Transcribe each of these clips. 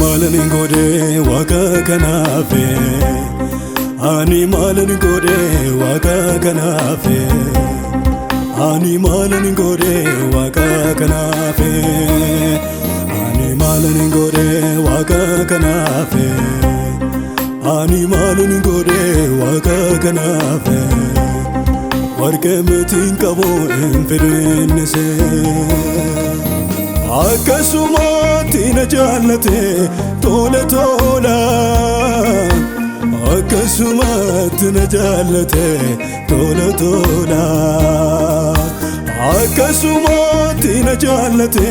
maalan godhe waaqa kanaafe ani maalan godhe waaqa kanaafe ani maalan godhe waaqa kanaafe ani maalan godhe waaqa kanaafe ani maalan godhe waaqa kanaafe warqee meetiin qabu hin fedhennise akkasumatti na jaallate tola tola akkasumatti na jaallate tola tola akkasumatti na jaallate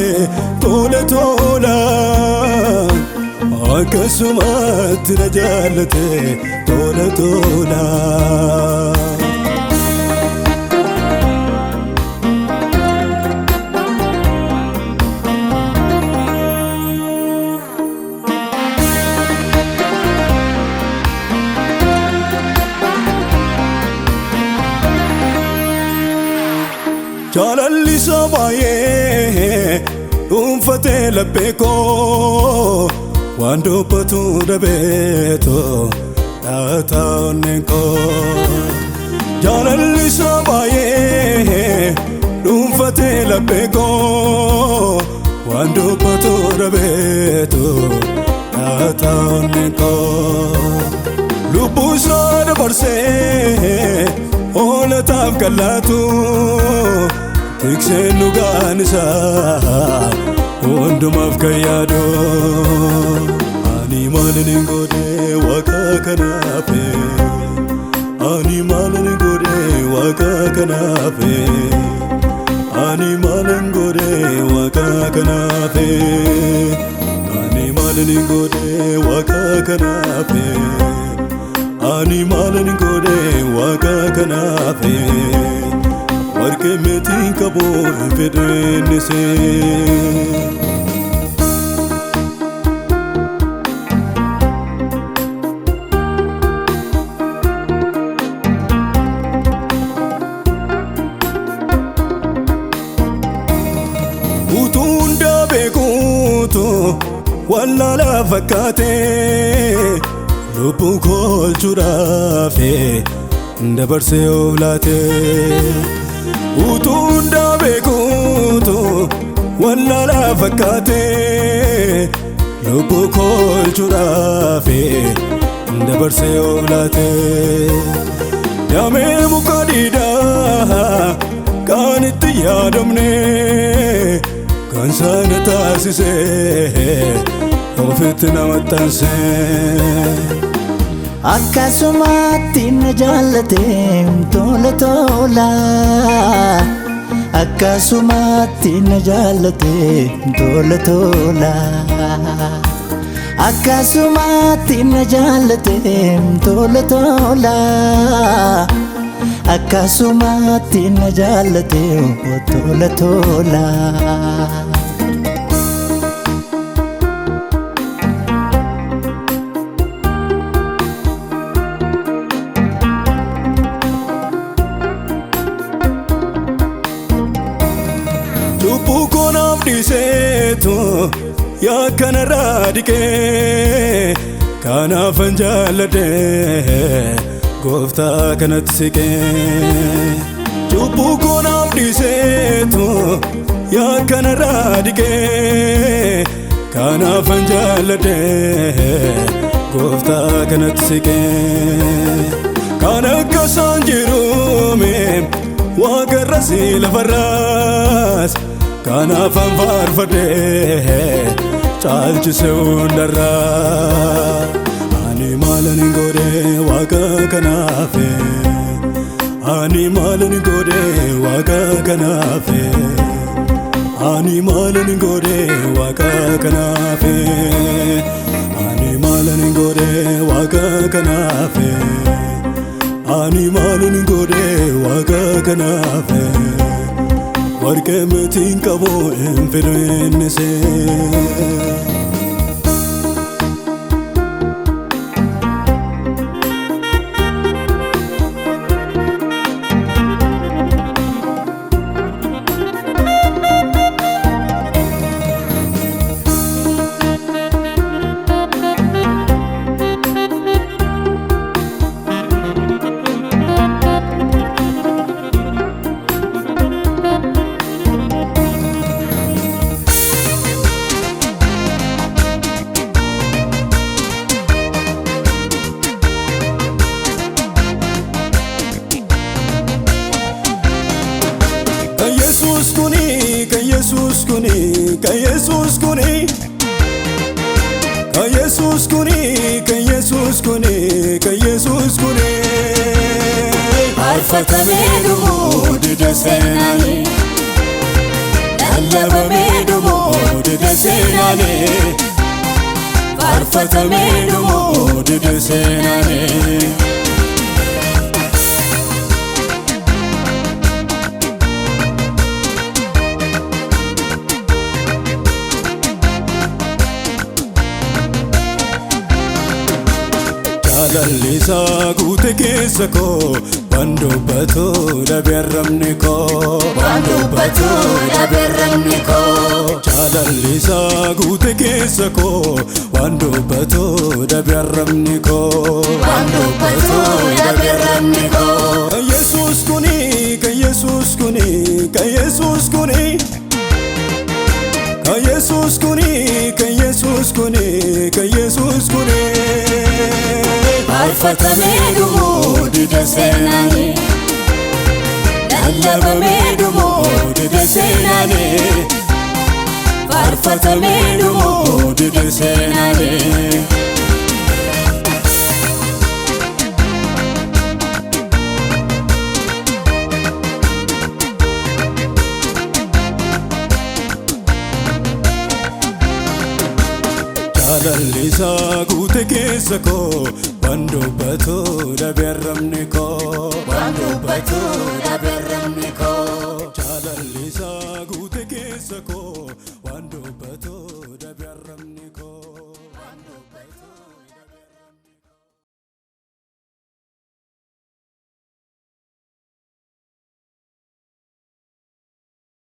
tola tola akkasumatti na jaallate tola tola Jaalalli sabaayee dhuunfatee labbeekoo waan dubbatu dhabeetoo dhaataa onneenkoo. Jaalalli sabaayee dhuunfatee labbeekoo waan dubbatu dhabeetoo dhaataa onneenkoo. Lubbuusaa dabarsee oolataaf gallaatu. Tikseen dhugaan isaa hundumaaf kan yaadu ani maalan godhe waaqa kanaafe ani maalan godhe waaqa kanaafe ani maalan godhe waaqa kanaafe ani maalan godhe waaqa kanaafe ani maalan godhe waaqa kanaafe warqee meetiin qabu hin fedhennise utuun beekuutu wallaala fakkaatee lubbuu koolchuudhaafe dabarsee of laatee. Utuun beekuutu wallaala fakkaatee lubbuu koolchuudhaafe dabarsee of laatee. Damee muka diidaa kan itti yaadamne kan sana taasisee ofitti nama maxxansee. Akkasumatti na jaallate tola tola akkasumatti na jaallate tola tola akkasumatti na jaallate tola tola akkasumatti na jaallate tola tola. Lubbuu koonaaf dhiiseetu yaa kanarraa dhiqee kanaafan jaalladhe gooftaa kanatti siqee. Lubbuu koonaaf dhiiseetu yaa kanarraa dhiqee kanaafan jaalladhe gooftaa kanatti siqee. Kan akka isaan jiruume waaqarra si lafarraas kanaafan faarfadhee caalchise hundarraa. Ani maalan godhe waaqa kanaafe ani maalan godhe waaqa kanaafe ani maalan godhe waaqa kanaafe ani maalan godhe waaqa kanaafe ani maalan godhe waaqa kanaafe warqee meetiin qabu hin fedhennise. kuni Yesus kuni Yesus kuni Faarfatamee dhumuu dida seenaanii lallabamee dhumuu dida seenaanii Faarfatamee dhumuu dida seenaanii Jaalallisa guute keessa koo waan dubbatoo dhabe arrabni koo waan dubbatoo dhabe arrabni koo Jaalallisa guute keessa koo waan dubbatoo dhabe arrabni koo waan dubbatoo dhabe arrabni koo Yesus kuni Yesus kuni Yesus kuni Yesus kuni Yesus kuni Yesus kuni Faarfatamee dhumuu dida seenaanii lallabamee dhumuu dida seenaanii Faarfatamee dhumuu dida seenaanii Jaalallisa guute keessa koo waan dubbatoo